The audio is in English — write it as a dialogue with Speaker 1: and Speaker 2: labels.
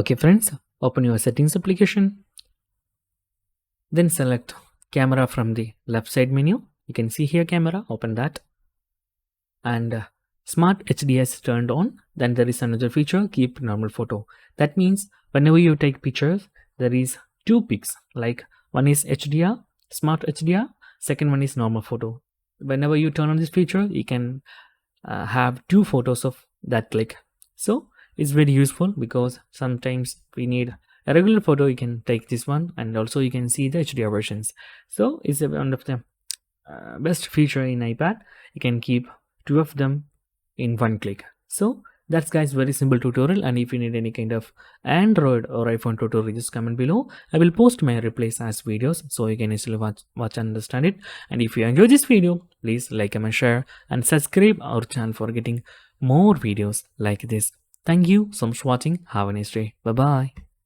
Speaker 1: Okay friends, open your settings application. Then select camera from the left side menu. You can see here camera, open that. And Smart HDR is turned on. Then there is another feature, keep normal photo. That means whenever you take pictures, there is two pics, like one is HDR, Smart HDR, second one is normal photo. Whenever you turn on this feature, you can have two photos of that click. So it's very useful because sometimes we need a regular photo, you can take this one, and also you can see the HDR versions. So it's one of the best feature in iPad. You can keep two of them in one click. So that's guys, very simple tutorial. And if you need any kind of Android or iPhone tutorial, just comment below. I will post my replays as videos so you can easily watch and understand it. And if you enjoy this video, please like, comment, share and subscribe our channel for getting more videos like this. Thank you so much for watching. Have a nice day. Bye bye.